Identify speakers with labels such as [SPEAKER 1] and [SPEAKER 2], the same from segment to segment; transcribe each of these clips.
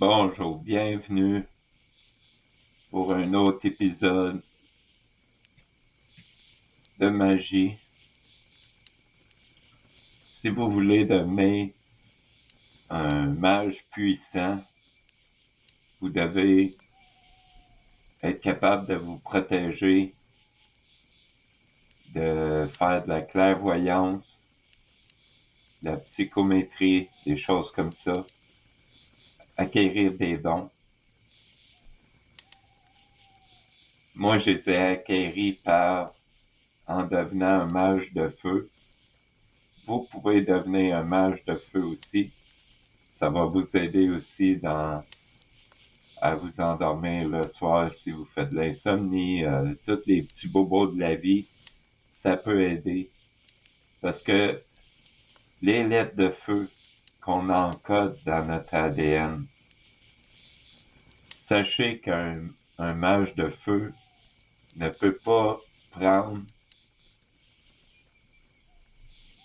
[SPEAKER 1] Bonjour, bienvenue pour un autre épisode de magie. Si vous voulez devenir un mage puissant, vous devez être capable de vous protéger, de faire de la clairvoyance, de la psychométrie, des choses comme ça, acquérir des dons. Moi, j'ai été acquéri en devenant un mage de feu. Vous pouvez devenir un mage de feu aussi. Ça va vous aider aussi à vous endormir le soir si vous faites de l'insomnie, tous les petits bobos de la vie, ça peut aider. Parce que les lettres de feu qu'on encode dans notre ADN, sachez qu'un mage de feu ne peut pas prendre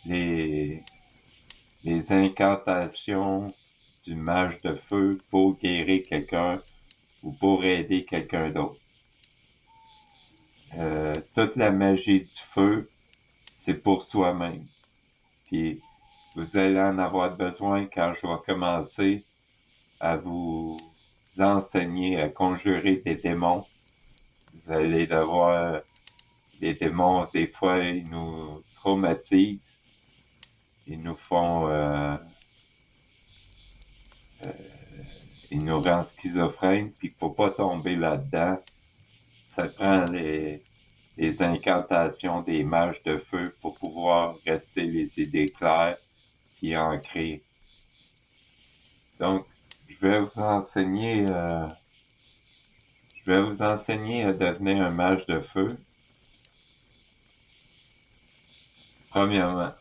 [SPEAKER 1] les incantations du mage de feu pour guérir quelqu'un ou pour aider quelqu'un d'autre. Toute la magie du feu, c'est pour soi-même. Puis vous allez en avoir besoin quand je vais commencer à vous enseigner à conjurer des démons. Vous allez devoir des démons, des fois, ils nous traumatisent, ils nous font, ils nous rendent schizophrènes, puis il faut pas tomber là-dedans. Ça prend les incantations des mages de feu pour pouvoir rester les idées claires puis ancrées. Donc, je vais vous enseigner à devenir un mage de feu. Premièrement,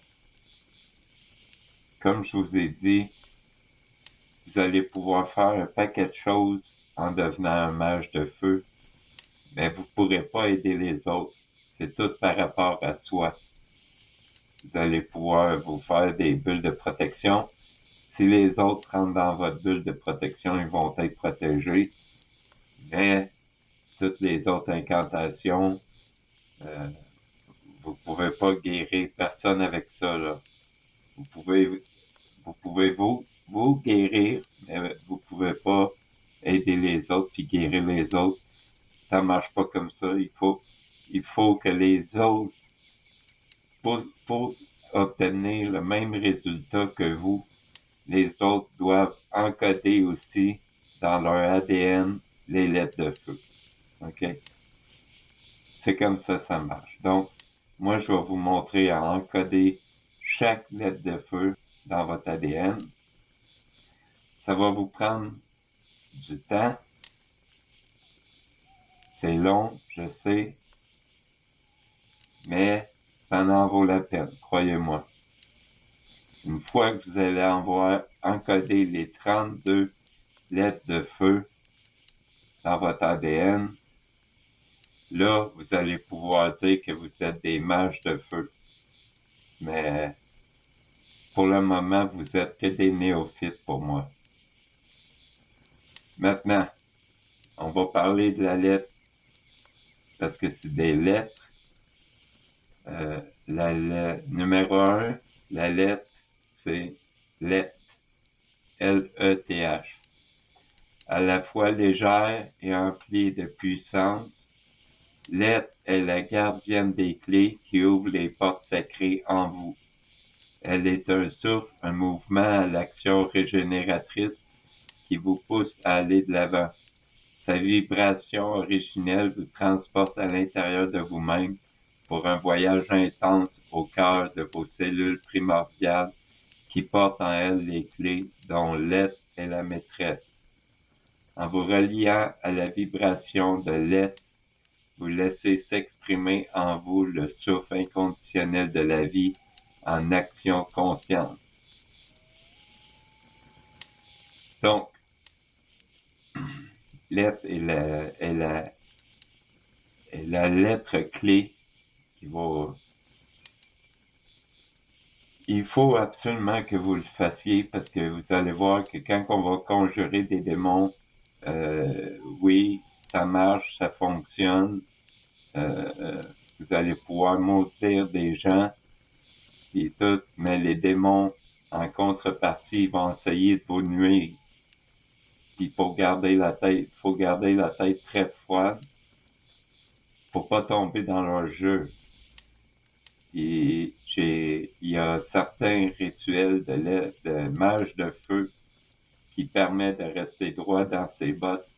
[SPEAKER 1] comme je vous ai dit, vous allez pouvoir faire un paquet de choses en devenant un mage de feu, mais vous ne pourrez pas aider les autres. C'est tout par rapport à soi. Vous allez pouvoir vous faire des bulles de protection. Si les autres rentrent dans votre bulle de protection, ils vont être protégés, mais toutes les autres incantations, vous pouvez pas guérir personne avec ça, là. Vous pouvez vous guérir, mais vous pouvez pas aider les autres puis guérir les autres. Ça marche pas comme ça. Il faut que les autres, pour obtenir le même résultat que vous, les autres doivent encoder aussi dans leur ADN les lettres de feu. OK? C'est comme ça marche. Donc, moi, je vais vous montrer à encoder chaque lettre de feu dans votre ADN. Ça va vous prendre du temps. C'est long, je sais, mais ça en vaut la peine, croyez-moi. Une fois que vous allez avoir encodé les 32 lettres de feu dans votre ADN, là, vous allez pouvoir dire que vous êtes des mages de feu. Mais pour le moment, vous êtes que des néophytes pour moi. Maintenant, on va parler de la lettre parce que c'est des lettres. Numéro 1, la lettre, c'est LETH. L-E-T-H. À la fois légère et emplie de puissance, Lethe est la gardienne des clés qui ouvre les portes sacrées en vous. Elle est un souffle, un mouvement à l'action régénératrice qui vous pousse à aller de l'avant. Sa vibration originelle vous transporte à l'intérieur de vous-même pour un voyage intense au cœur de vos cellules primordiales qui portent en elles les clés dont Lethe est la maîtresse. En vous reliant à la vibration de Lethe, vous laissez s'exprimer en vous le souffle inconditionnel de la vie en action consciente. Donc, Lethe est la lettre clé qui va il faut absolument que vous le fassiez parce que vous allez voir que quand on va conjurer des démons, oui, ça marche, ça fonctionne. Vous allez pouvoir maudire des gens et tout, mais les démons, en contrepartie, vont essayer de vous nuire. Il faut garder la tête très froide pour pas tomber dans leur jeu. Il y a certains rituels de mage de feu qui permettent de rester droit dans ses bottes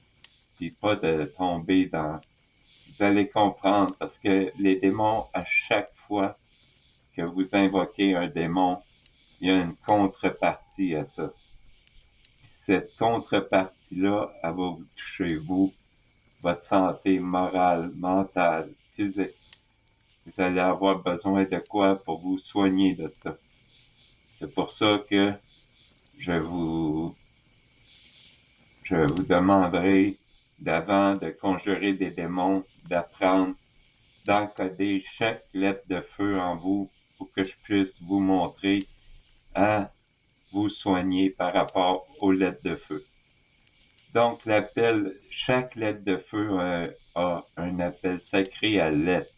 [SPEAKER 1] et pas de tomber dans... Vous allez comprendre parce que les démons, à chaque fois que vous invoquez un démon, il y a une contrepartie à ça. Cette contrepartie-là, elle va vous toucher, vous, votre santé morale, mentale, physique. Vous allez avoir besoin de quoi pour vous soigner de ça. C'est pour ça que je vous demanderai, d'avant de conjurer des démons, d'apprendre, d'encoder chaque lettre de feu en vous pour que je puisse vous montrer à vous soigner par rapport aux lettres de feu. Donc, chaque lettre de feu a un appel sacré à lettre.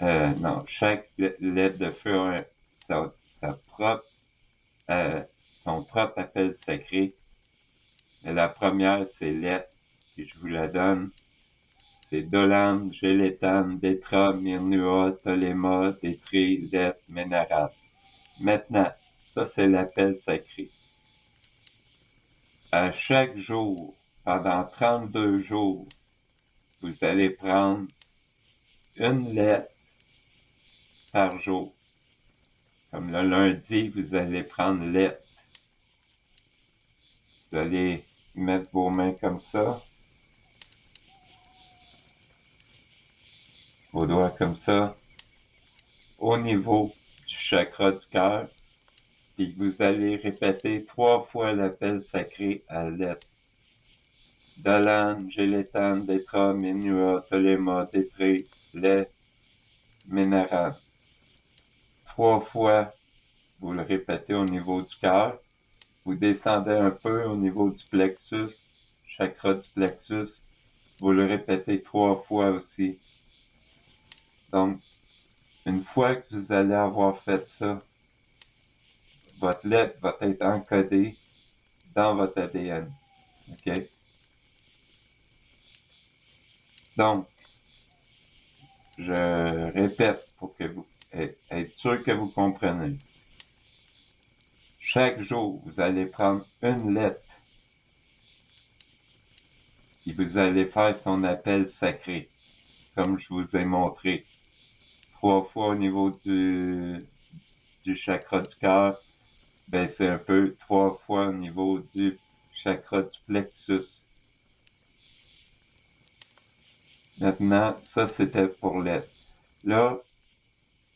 [SPEAKER 1] Non, chaque lettre de feu a sa propre, son propre appel sacré. Et la première, c'est lettre, et je vous la donne. C'est Dolan, Gélétan, Détra, Myrnua, Toléma, Détré, Let, Ménarat. Maintenant, ça c'est l'appel sacré. À chaque jour, pendant 32 jours, vous allez prendre une lettre par jour. Comme le lundi, vous allez prendre lettre. Vous allez mettre vos mains comme ça, vos doigts comme ça, au niveau du chakra du cœur, puis vous allez répéter 3 fois l'appel sacré à lettre. Dalan, Gélétan, Détra, Ménua, Toléma, Détré, Lait, Ménarat. 3 fois, vous le répétez au niveau du cœur. Vous descendez un peu au niveau du plexus, chakra du plexus. Vous le répétez 3 fois aussi. Donc, une fois que vous allez avoir fait ça, votre lettre va être encodée dans votre ADN. OK? Donc, je répète pour que vous être sûr que vous comprenez. Chaque jour, vous allez prendre une lettre et vous allez faire son appel sacré, comme je vous ai montré. 3 fois au niveau du chakra du cœur, ben c'est un peu 3 fois au niveau du chakra du plexus. Maintenant, ça c'était pour l'être. Là,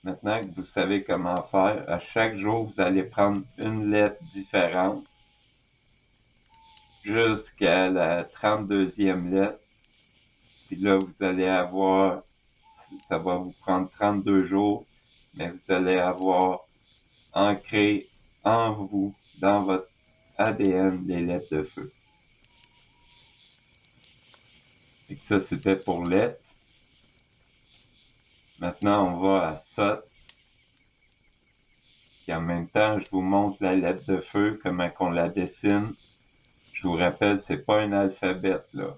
[SPEAKER 1] maintenant que vous savez comment faire, à chaque jour, vous allez prendre une lettre différente jusqu'à la 32e lettre. Puis là, vous allez avoir, ça va vous prendre 32 jours, mais vous allez avoir ancré en vous, dans votre ADN, des lettres de feu. Et que ça, c'était pour lettres. Maintenant, on va à Sot. Et en même temps, je vous montre la lettre de feu, comment qu'on la dessine. Je vous rappelle, c'est pas un alphabet, là.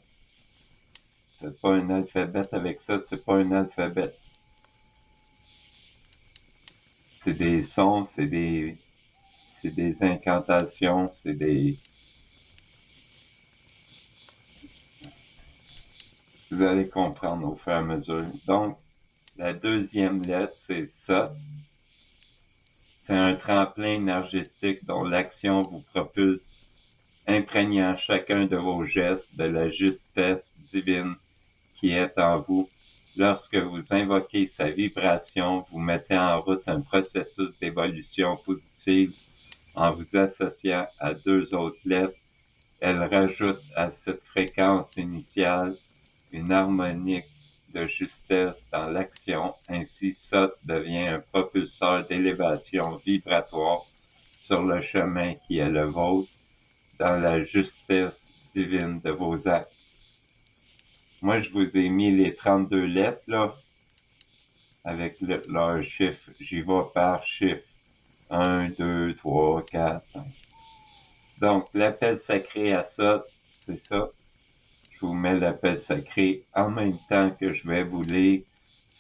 [SPEAKER 1] C'est pas un alphabet avec ça, c'est pas un alphabet. C'est des sons, c'est des incantations, c'est des... Vous allez comprendre au fur et à mesure. Donc, la deuxième lettre, c'est ça. C'est un tremplin énergétique dont l'action vous propulse, imprégnant chacun de vos gestes de la justesse divine qui est en vous. Lorsque vous invoquez sa vibration, vous mettez en route un processus d'évolution positive en vous associant à 2 autres lettres. Elle rajoute à cette fréquence initiale une harmonique de justesse dans l'action, ainsi Sot devient un propulseur d'élévation vibratoire sur le chemin qui est le vôtre, dans la justesse divine de vos actes. Moi, je vous ai mis les 32 lettres, là, avec leur chiffre. J'y vais par chiffre. 1, 2, 3, 4, 5. Donc, l'appel sacré à ça, c'est ça. Je vous mets l'appel sacré en même temps que je vais vous lire.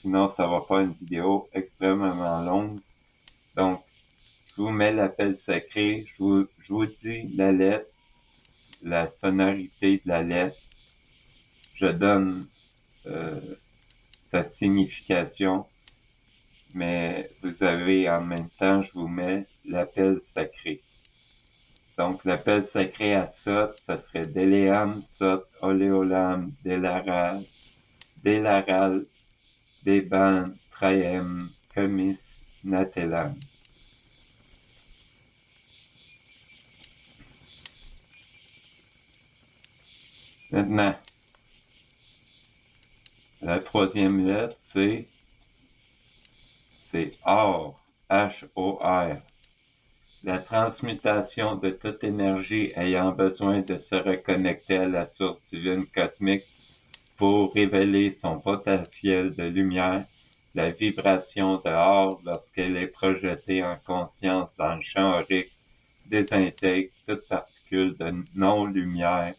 [SPEAKER 1] Sinon, ça va faire une vidéo extrêmement longue. Donc, je vous mets l'appel sacré. Je vous dis la lettre, la sonorité de la lettre. Je donne sa signification. Mais vous avez en même temps, je vous mets l'appel sacré. Donc, l'appel sacré à Sot, ça serait Deleam, Sot, Oleolam, Delaral, Delaral, Deban, Traem, Kemis, Natelam. Maintenant, la troisième lettre, c'est Or, H-O-R. La transmutation de toute énergie ayant besoin de se reconnecter à la source divine cosmique pour révéler son potentiel de lumière, la vibration de Or, lorsqu'elle est projetée en conscience dans le champ aurique, désintègre toute particule de non-lumière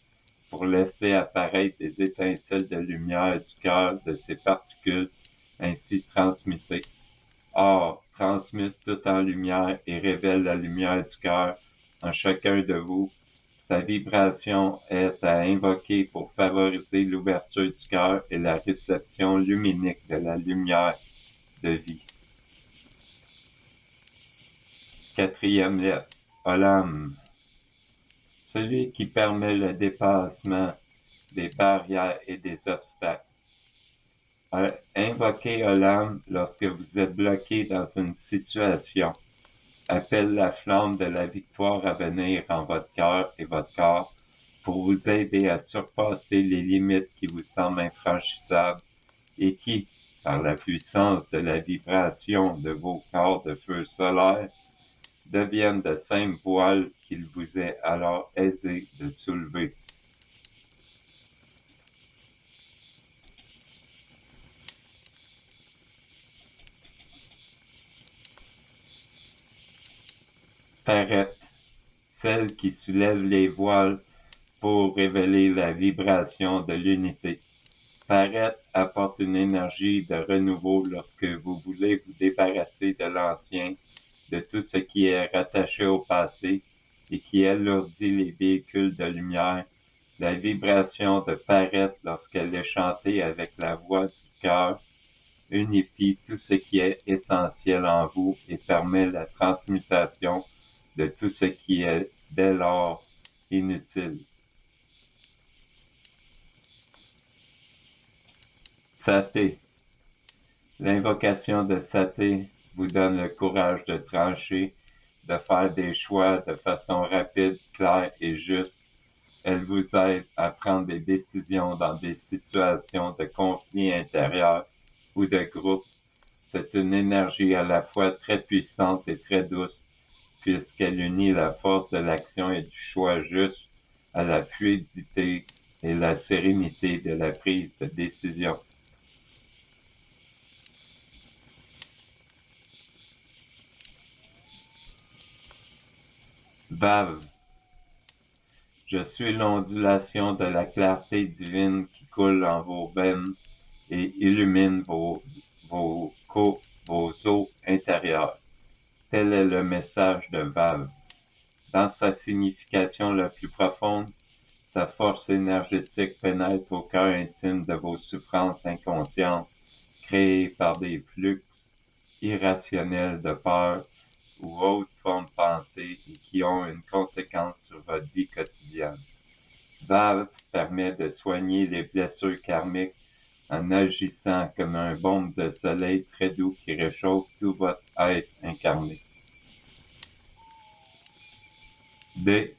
[SPEAKER 1] pour laisser apparaître des étincelles de lumière du cœur de ces particules ainsi transmutées. Or, transmute tout en lumière et révèle la lumière du cœur en chacun de vous. Sa vibration est à invoquer pour favoriser l'ouverture du cœur et la réception luminique de la lumière de vie. Quatrième lettre, Olam. Celui qui permet le dépassement des barrières et des obstacles. Invoquez Olam lorsque vous êtes bloqué dans une situation. Appelle la flamme de la victoire à venir en votre cœur et votre corps pour vous aider à surpasser les limites qui vous semblent infranchissables et qui, par la puissance de la vibration de vos corps de feu solaire, deviennent de simples voiles qu'il vous est alors aisé de soulever. Parette, celle qui soulève les voiles pour révéler la vibration de l'unité. Parette apporte une énergie de renouveau lorsque vous voulez vous débarrasser de l'ancien, de tout ce qui est rattaché au passé et qui alourdit les véhicules de lumière. La vibration de Parette, lorsqu'elle est chantée avec la voix du cœur, unifie tout ce qui est essentiel en vous et permet la transmutation de tout ce qui est dès lors inutile. Saté. L'invocation de Saté vous donne le courage de trancher, de faire des choix de façon rapide, claire et juste. Elle vous aide à prendre des décisions dans des situations de conflit intérieur ou de groupe. C'est une énergie à la fois très puissante et très douce, puisqu'elle unit la force de l'action et du choix juste à la fluidité et la sérénité de la prise de décision. Vav. Je suis l'ondulation de la clarté divine qui coule en vos veines et illumine vos os intérieurs. Tel est le message de Vav. Dans sa signification la plus profonde, sa force énergétique pénètre au cœur intime de vos souffrances inconscientes, créées par des flux irrationnels de peur ou autres formes pensées et qui ont une conséquence sur votre vie quotidienne. Valve permet de soigner les blessures karmiques en agissant comme un baume de soleil très doux qui réchauffe tout votre être incarné. D.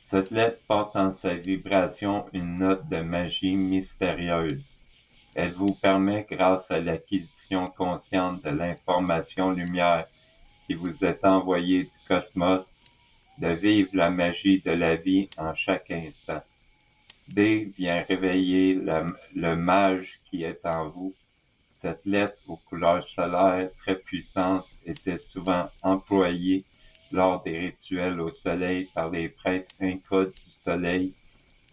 [SPEAKER 1] Cette lettre porte en sa vibration une note de magie mystérieuse. Elle vous permet, grâce à l'acquisition consciente de l'information lumière qui vous est envoyée du cosmos, de vivre la magie de la vie en chaque instant. D vient réveiller le mage qui est en vous. Cette lettre aux couleurs solaires très puissante était souvent employée lors des rituels au soleil par les prêtres incas du soleil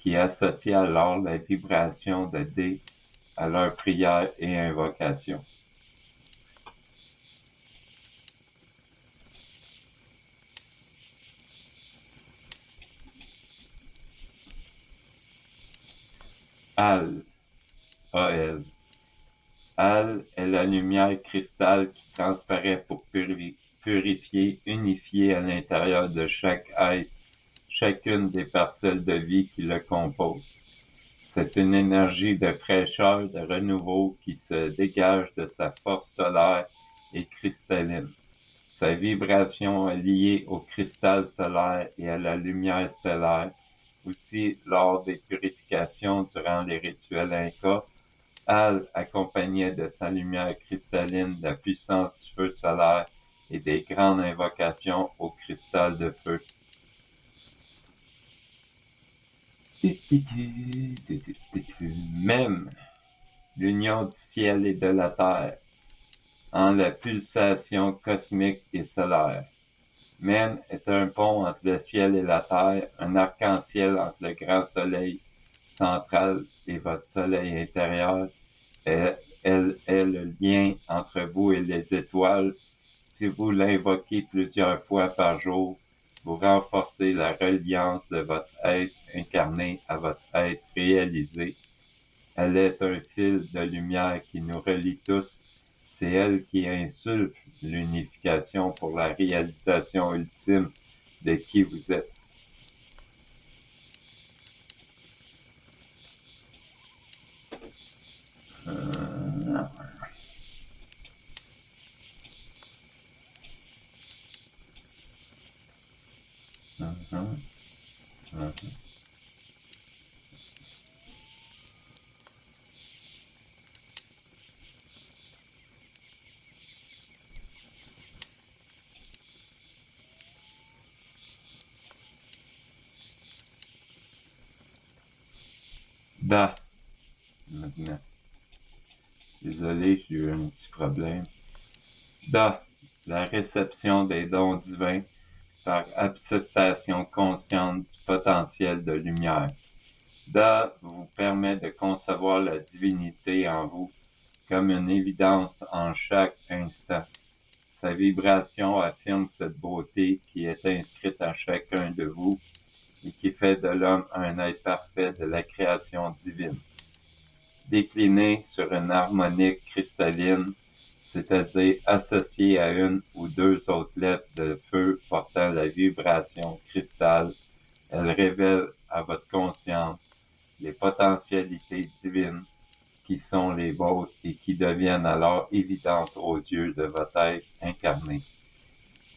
[SPEAKER 1] qui associaient alors la vibration de D à leurs prières et invocations. Al, A-L. Al est la lumière cristal qui transparaît pour purifier, unifier à l'intérieur de chaque être chacune des parcelles de vie qui le composent. C'est une énergie de fraîcheur, de renouveau qui se dégage de sa force solaire et cristalline. Sa vibration est liée au cristal solaire et à la lumière stellaire. Aussi, lors des purifications durant les rituels incas, Al accompagnait de sa lumière cristalline la puissance du feu solaire et des grandes invocations au cristal de feu. Même l'union du ciel et de la terre, en la pulsation cosmique et solaire. Même est un pont entre le ciel et la terre, un arc-en-ciel entre le grand soleil central et votre soleil intérieur. Elle est le lien entre vous et les étoiles. Si vous l'invoquez plusieurs fois par jour, vous renforcez la reliance de votre être incarné à votre être réalisé. Elle est un fil de lumière qui nous relie tous. C'est elle qui insuffle l'unification pour la réalisation ultime de qui vous êtes. Da, maintenant. Désolé, j'ai eu un petit problème. Da, la réception des dons divins par acceptation consciente du potentiel de lumière. Da vous permet de concevoir la divinité en vous comme une évidence en chaque instant. Sa vibration affirme cette beauté qui est inscrite en chacun de vous et qui fait de l'homme un être parfait de la création divine. Décliné sur une harmonique cristalline, c'est-à-dire associée à une ou deux autres lettres de feu portant la vibration cristal, elle révèle à votre conscience les potentialités divines qui sont les vôtres et qui deviennent alors évidentes aux yeux de votre être incarné.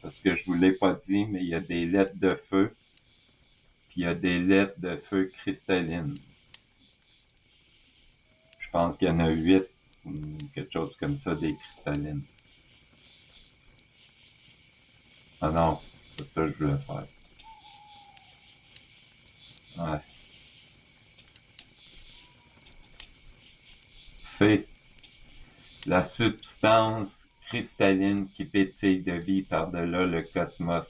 [SPEAKER 1] Parce que je vous l'ai pas dit, mais il y a des lettres de feu, puis il y a des lettres de feu cristallines. Je pense qu'il y en a 8, quelque chose comme ça, des cristallines. Ah non, c'est ça que je voulais faire. Ouais. C'est la substance cristalline qui pétille de vie par-delà le cosmos.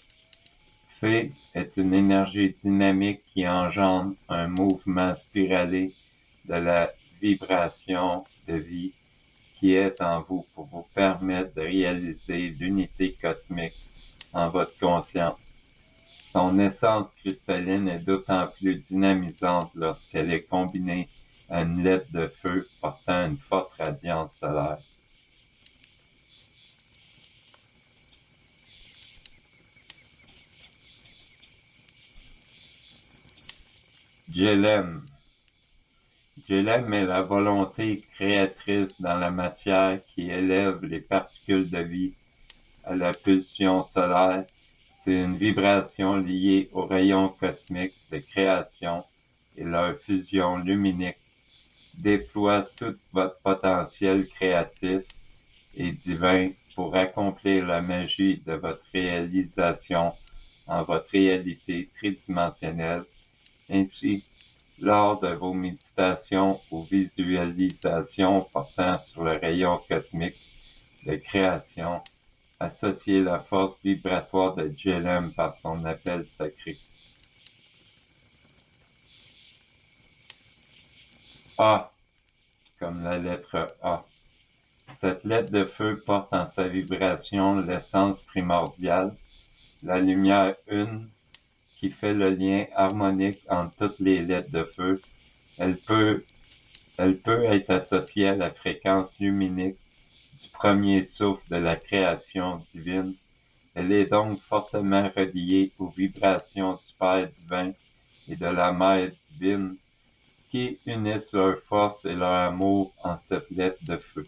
[SPEAKER 1] Phi est une énergie dynamique qui engendre un mouvement spiralé de la vibration de vie qui est en vous pour vous permettre de réaliser l'unité cosmique en votre conscience. Son essence cristalline est d'autant plus dynamisante lorsqu'elle est combinée à une lettre de feu portant une forte radiance solaire. Djelem. Djelem est la volonté créatrice dans la matière qui élève les particules de vie à la pulsion solaire. C'est une vibration liée aux rayons cosmiques de création et leur fusion luminique. déploie tout votre potentiel créatif et divin pour accomplir la magie de votre réalisation en votre réalité tridimensionnelle. Ainsi, lors de vos méditations ou visualisations portant sur le rayon cosmique de création, associez la force vibratoire de Jhelum par son appel sacré. A, comme la lettre A. Cette lettre de feu porte en sa vibration l'essence primordiale, la lumière une, qui fait le lien harmonique entre toutes les lettres de feu. Elle peut être associée à la fréquence luminique du premier souffle de la création divine. Elle est donc fortement reliée aux vibrations du Père divin et de la Mère divine qui unissent leur force et leur amour en cette lettre de feu.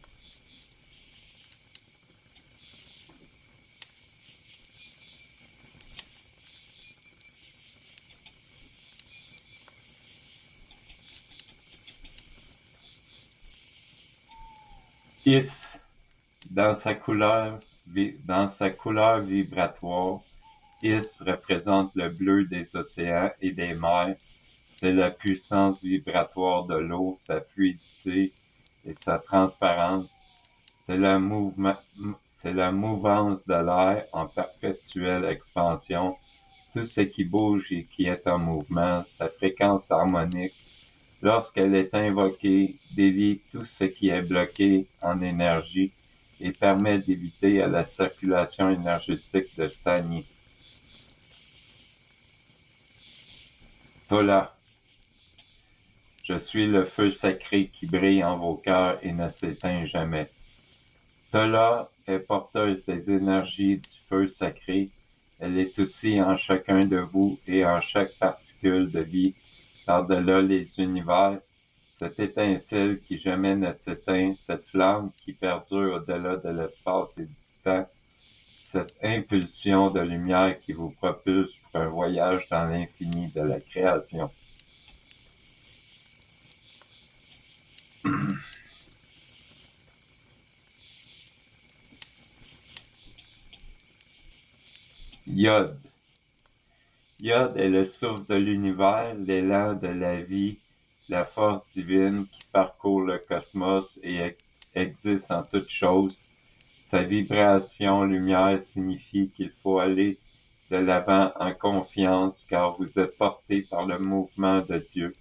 [SPEAKER 1] Is, dans sa couleur vibratoire, Is représente le bleu des océans et des mers. C'est la puissance vibratoire de l'eau, sa fluidité et sa transparence. C'est la mouvance de l'air en perpétuelle expansion. Tout ce qui bouge et qui est en mouvement, sa fréquence harmonique, lorsqu'elle est invoquée, délie tout ce qui est bloqué en énergie et permet d'éviter à la circulation énergétique de stagner. Tola, je suis le feu sacré qui brille en vos cœurs et ne s'éteint jamais. Tola est porteuse des énergies du feu sacré. Elle est aussi en chacun de vous et en chaque particule de vie, par-delà les univers. Cette étincelle qui jamais ne s'éteint, cette flamme qui perdure au-delà de l'espace et du temps, cette impulsion de lumière qui vous propulse pour un voyage dans l'infini de la création. Yod. Yod est le souffle de l'univers, l'élan de la vie, la force divine qui parcourt le cosmos et existe en toutes choses. Sa vibration lumière signifie qu'il faut aller de l'avant en confiance car vous êtes porté par le mouvement de Dieu.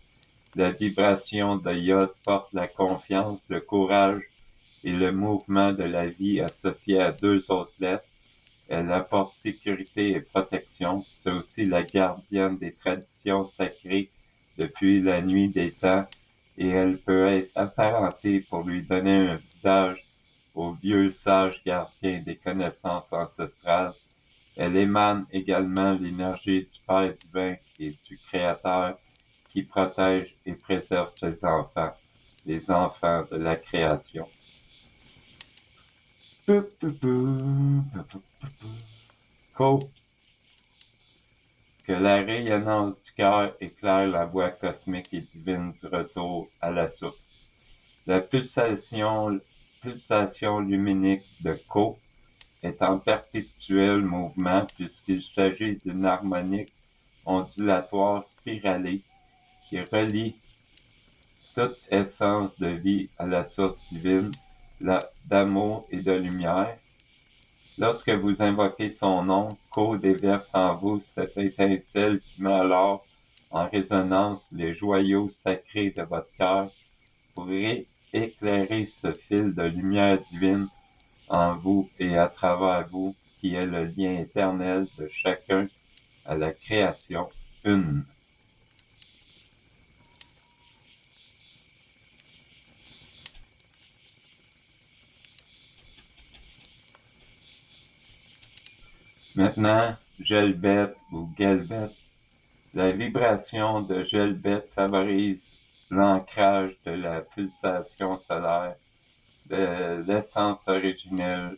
[SPEAKER 1] La vibration de Yod porte la confiance, le courage et le mouvement de la vie associés à deux autres lettres. Elle apporte sécurité et protection. C'est aussi la gardienne des traditions sacrées depuis la nuit des temps et elle peut être apparentée pour lui donner un visage au vieux sage gardien des connaissances ancestrales. Elle émane également l'énergie du Père divin et du Créateur qui protège et préserve ses enfants, les enfants de la création. Ko. Que la rayonnance du cœur éclaire la voie cosmique et divine du retour à la source. La pulsation luminique de Ko est en perpétuel mouvement puisqu'il s'agit d'une harmonique ondulatoire spiralée qui relie toute essence de vie à la source divine, d'amour et de lumière. Lorsque vous invoquez son nom, Ko déverse en vous cette étincelle qui met alors en résonance les joyaux sacrés de votre cœur pour éclairer ce fil de lumière divine en vous et à travers vous, qui est le lien éternel de chacun à la création une. Maintenant, Gelbet ou Gelbet. La vibration de Gelbet favorise l'ancrage de la pulsation solaire, de l'essence originelle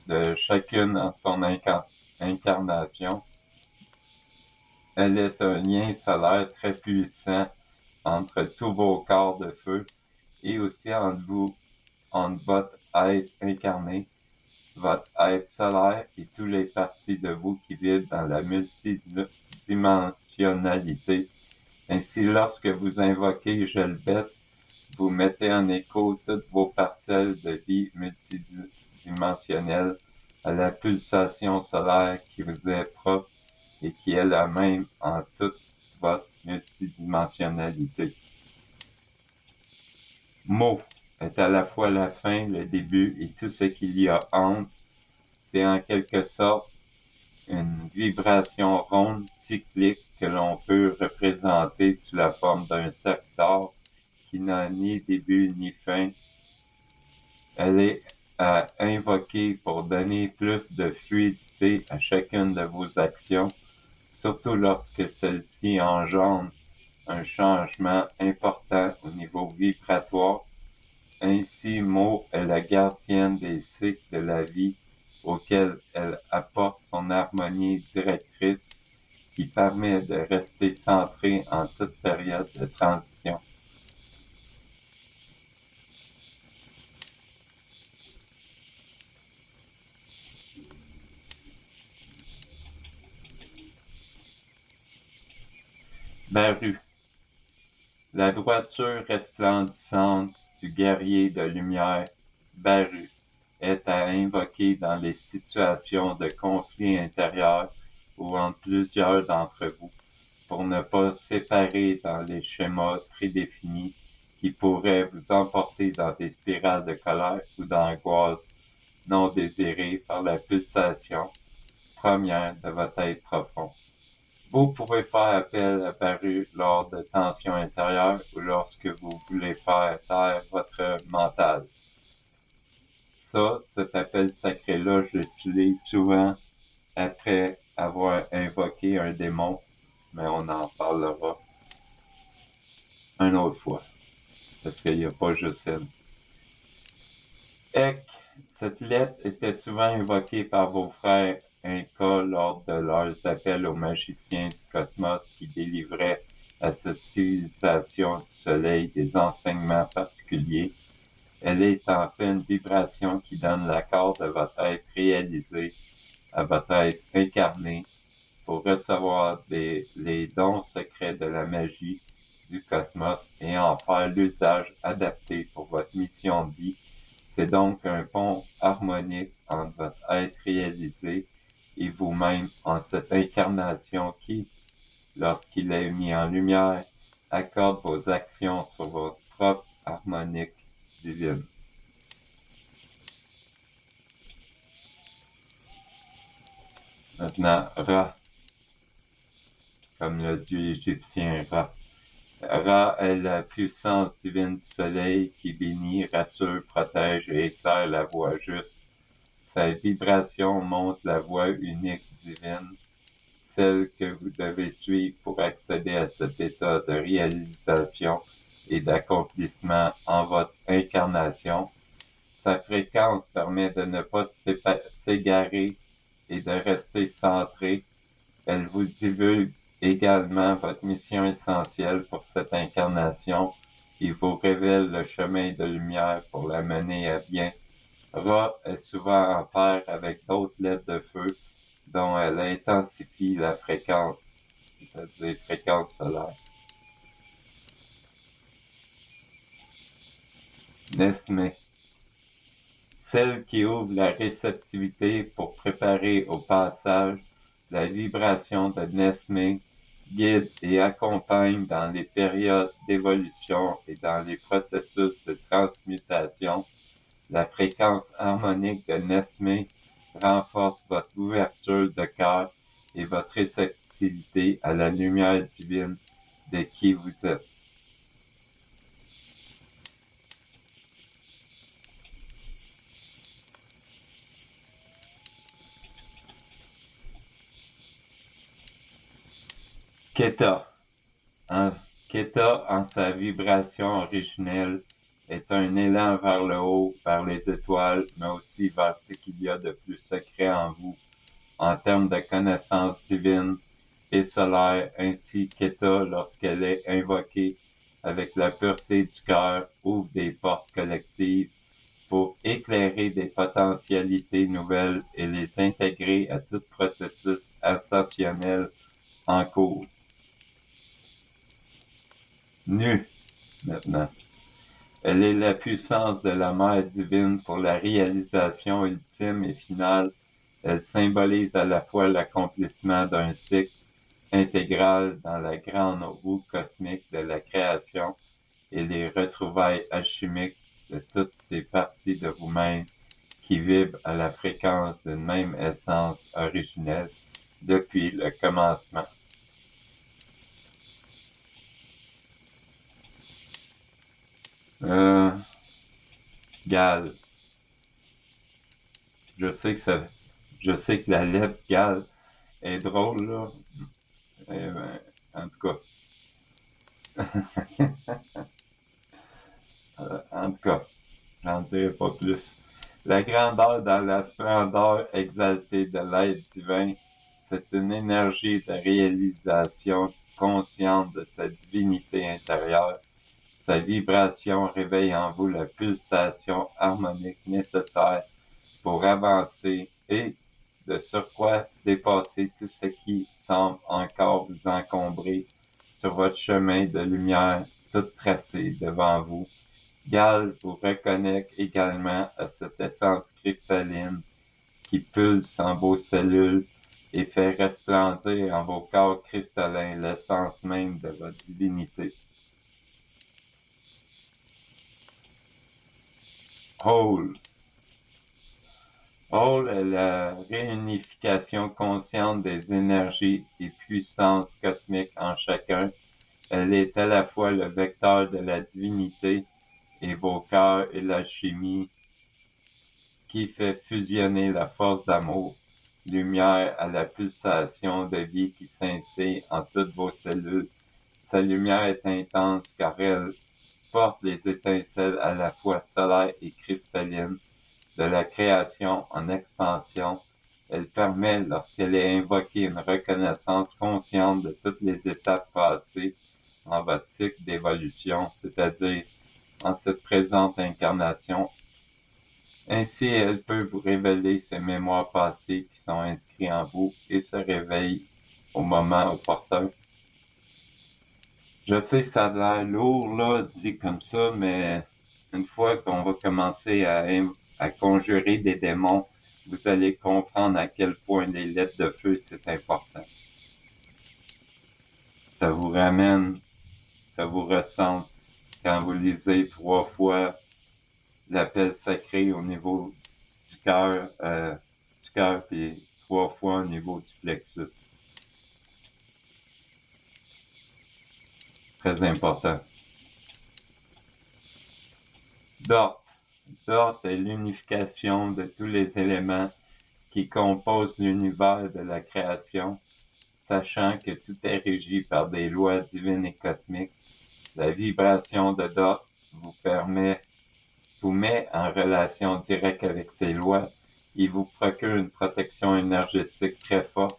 [SPEAKER 1] de chacune en son incarnation. Elle est un lien solaire très puissant entre tous vos corps de feu et aussi entre vous, entre votre être incarné, votre être solaire et toutes les parties de vous qui vivent dans la multidimensionnalité. Ainsi, lorsque vous invoquez Je le baisse, vous mettez en écho toutes vos parcelles de vie multidimensionnelles à la pulsation solaire qui vous est propre et qui est la même en toute votre multidimensionnalité. Mot est à la fois la fin, le début et tout ce qu'il y a entre. C'est en quelque sorte une vibration ronde cyclique que l'on peut représenter sous la forme d'un cercle d'or qui n'a ni début ni fin. Elle est à invoquer pour donner plus de fluidité à chacune de vos actions, surtout lorsque celles-ci engendrent un changement important au niveau vibratoire. Ainsi, Mo est la gardienne des cycles de la vie auxquels elle apporte son harmonie directrice qui permet de rester centré en toute période de transition. Baru, la droiture resplendissante du guerrier de lumière, Baru, est à invoquer dans les situations de conflit intérieur ou entre plusieurs d'entre vous, pour ne pas séparer dans les schémas prédéfinis qui pourraient vous emporter dans des spirales de colère ou d'angoisse non désirées par la pulsation première de votre être profond. Vous pouvez faire appel à Baru lors de tensions intérieures ou lorsque vous voulez faire taire votre mental. Cet appel sacré-là, je l'utilise souvent après avoir invoqué un démon, mais on en parlera une autre fois, parce qu'il n'y a pas juste elle. Ek, cette lettre était souvent invoquée par vos frères Incas lors de leurs appels aux magiciens du cosmos qui délivraient à cette civilisation du soleil des enseignements particuliers. Elle est en fait une vibration qui donne l'accord de votre être réalisé à votre être incarné pour recevoir les dons secrets de la magie du cosmos et en faire l'usage adapté pour votre mission de vie. C'est donc un pont harmonique entre votre être réalisé et vous-même en cette incarnation qui, lorsqu'il est mis en lumière, accorde vos actions sur votre propre harmonique divine. Maintenant, Ra, comme le dieu égyptien Ra. Ra est la puissance divine du soleil qui bénit, rassure, protège et éclaire la voie juste. Sa vibration montre la voie unique divine, celle que vous devez suivre pour accéder à cet état de réalisation et d'accomplissement en votre incarnation. Sa fréquence permet de ne pas s'égarer et de rester centré. Elle vous divulgue également votre mission essentielle pour cette incarnation et vous révèle le chemin de lumière pour la mener à bien. Ra est souvent en paire avec d'autres lettres de feu dont elle intensifie la fréquence, c'est-à-dire fréquence solaire. Nesmé, celle qui ouvre la réceptivité pour préparer au passage. La vibration de Nesmé guide et accompagne dans les périodes d'évolution et dans les processus de transmutation. La fréquence harmonique de Nesmé renforce votre ouverture de cœur et votre réceptivité à la lumière divine de qui vous êtes. Keta. Keta, en sa vibration originelle, est un élan vers le haut, vers les étoiles, mais aussi vers ce qu'il y a de plus secret en vous, en termes de connaissances divines et solaires. Ainsi, Keta, lorsqu'elle est invoquée, avec la pureté du cœur, ouvre des portes collectives pour éclairer des potentialités nouvelles et les intégrer à tout processus ascensionnel en cours. Nu, maintenant. Elle est la puissance de la Mère divine pour la réalisation ultime et finale. Elle symbolise à la fois l'accomplissement d'un cycle intégral dans la grande roue cosmique de la création et les retrouvailles alchimiques de toutes ces parties de vous-même qui vibrent à la fréquence d'une même essence originelle depuis le commencement. Gal. Je sais que la lettre Gal est drôle, là. En tout cas, en tout cas, j'en dirai pas plus. La grandeur dans la splendeur exaltée de l'être divin, c'est une énergie de réalisation consciente de sa divinité intérieure. Sa vibration réveille en vous la pulsation harmonique nécessaire pour avancer et, de surcroît, dépasser tout ce qui semble encore vous encombrer sur votre chemin de lumière tout tracé devant vous. Gal vous reconnecte également à cette essence cristalline qui pulse en vos cellules et fait resplendir en vos corps cristallins l'essence même de votre divinité. Whole. Whole est la réunification consciente des énergies et puissances cosmiques en chacun. Elle est à la fois le vecteur de la divinité et vos cœurs et l'alchimie qui fait fusionner la force d'amour, lumière à la pulsation de vie qui scintille en toutes vos cellules. Sa lumière est intense car elle porte les étincelles à la fois solaires et cristallines de la création en expansion. Elle permet, lorsqu'elle est invoquée, une reconnaissance consciente de toutes les étapes passées en votre cycle d'évolution, c'est-à-dire en cette présente incarnation. Ainsi, elle peut vous révéler ces mémoires passées qui sont inscrites en vous et se réveillent au moment opportun. Je sais que ça a l'air lourd, là, dit comme ça, mais une fois qu'on va commencer à conjurer des démons, vous allez comprendre à quel point les lettres de feu, c'est important. Ça vous ramène, ça vous ressent quand vous lisez 3 fois l'appel sacré au niveau du cœur, puis 3 fois au niveau du plexus. Très important. Dort. Dort est l'unification de tous les éléments qui composent l'univers de la création, sachant que tout est régi par des lois divines et cosmiques. La vibration de Dort vous met en relation directe avec ces lois et vous procure une protection énergétique très forte.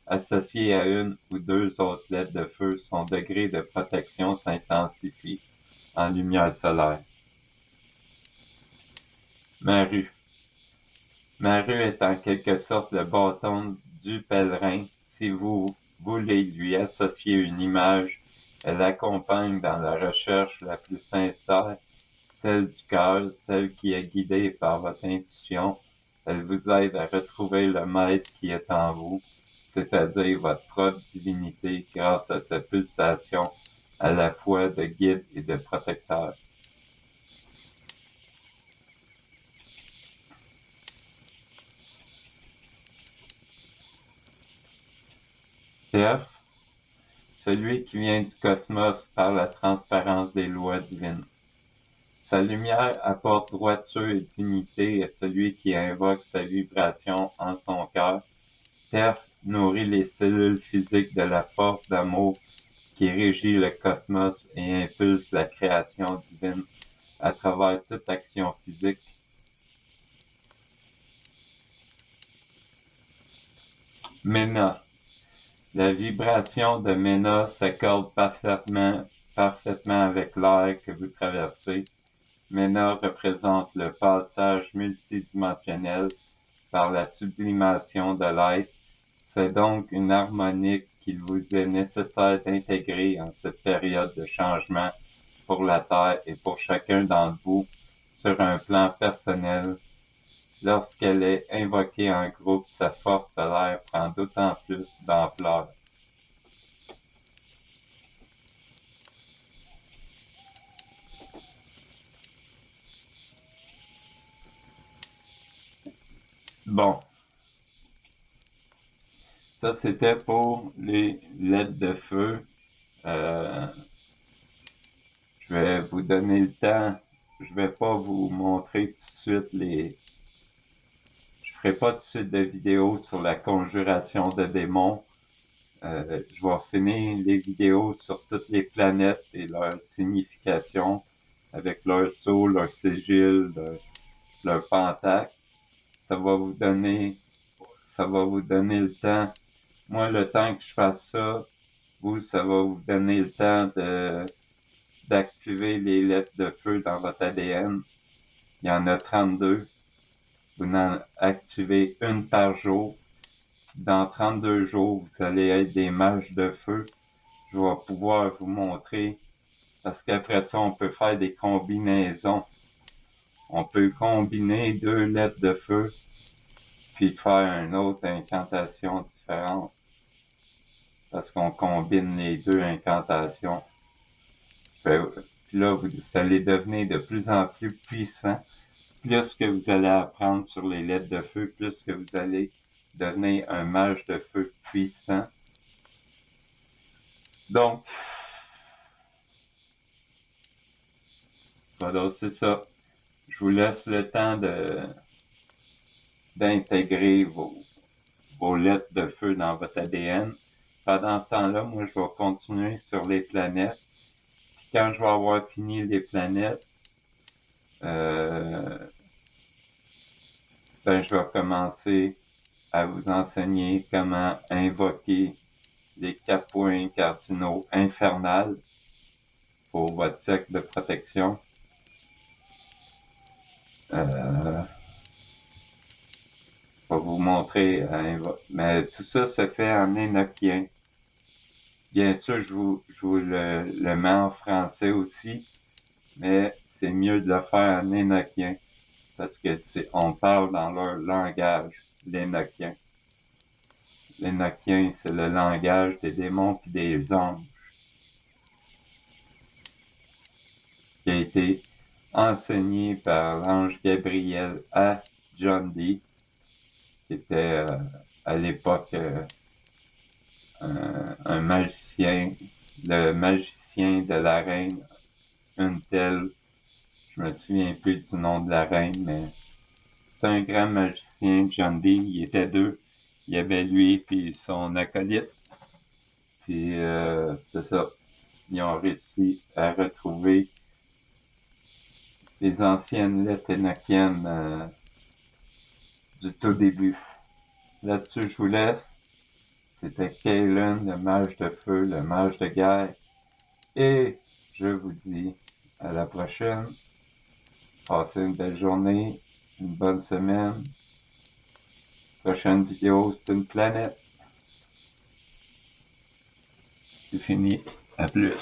[SPEAKER 1] Associée à une ou deux autres lettres de feu, son degré de protection s'intensifie en lumière solaire. Maru. Maru est en quelque sorte le bâton du pèlerin. Si vous voulez lui associer une image, elle l'accompagne dans la recherche la plus sincère, celle du cœur, celle qui est guidée par votre intuition. Elle vous aide à retrouver le maître qui est en vous, c'est-à-dire votre propre divinité grâce à cette pulsation à la fois de guide et de protecteur. Théos, celui qui vient du cosmos par la transparence des lois divines. Sa lumière apporte droiture et dignité à celui qui invoque sa vibration en son cœur. Théos nourrit les cellules physiques de la force d'amour qui régit le cosmos et impulse la création divine à travers toute action physique. Mena. La vibration de Mena s'accorde parfaitement parfaitement avec l'air que vous traversez. Mena représente le passage multidimensionnel par la sublimation de l'être. C'est donc une harmonique qu'il vous est nécessaire d'intégrer en cette période de changement pour la Terre et pour chacun d'entre vous sur un plan personnel. Lorsqu'elle est invoquée en groupe, sa force de l'air prend d'autant plus d'ampleur. Bon, ça c'était pour les lettres de feu. Euh, je vais vous donner le temps. Je vais pas vous montrer tout de suite je ferai pas tout de suite de vidéo sur la conjuration de démons. Je vais finir les vidéos sur toutes les planètes et leur signification avec leur sceau, leur sigil, leur pentacle. Ça va vous donner, ça va vous donner le temps. Moi, le temps que je fasse ça, ça va vous donner le temps d'activer les lettres de feu dans votre ADN. Il y en a 32. Vous en activez une par jour. Dans 32 jours, vous allez être des mages de feu. Je vais pouvoir vous montrer, parce qu'après ça, on peut faire des combinaisons. On peut combiner 2 lettres de feu, puis faire une autre incantation différente, parce qu'on combine les 2 incantations. Puis là, vous allez devenir de plus en plus puissant. Plus que vous allez apprendre sur les lettres de feu, plus que vous allez devenir un mage de feu puissant. Donc, voilà, c'est ça. Je vous laisse le temps d'intégrer vos lettres de feu dans votre ADN. Pendant ce temps-là, moi, je vais continuer sur les planètes. Puis quand je vais avoir fini les planètes, je vais commencer à vous enseigner comment invoquer les 4 points cardinaux infernales pour votre cercle de protection. Je vais vous montrer, mais tout ça se fait en énochien. Bien sûr, je vous le mets en français aussi, mais c'est mieux de le faire en énochien, parce que on parle dans leur langage, l'énochien. L'énochien, c'est le langage des démons et des anges, qui a été enseigné par l'ange Gabriel à John Dee, qui était à l'époque un magicien, le magicien de la reine, une telle, je me souviens plus du nom de la reine, mais c'est un grand magicien, John Dee, il était 2. Il y avait lui puis son acolyte. Puis c'est ça. Ils ont réussi à retrouver les anciennes lettres énochiennes du tout début. Là-dessus, je vous laisse. C'était Kalen, le mage de feu, le mage de guerre. Et je vous dis à la prochaine. Passez une belle journée, une bonne semaine. Prochaine vidéo, c'est une planète. C'est fini. À plus.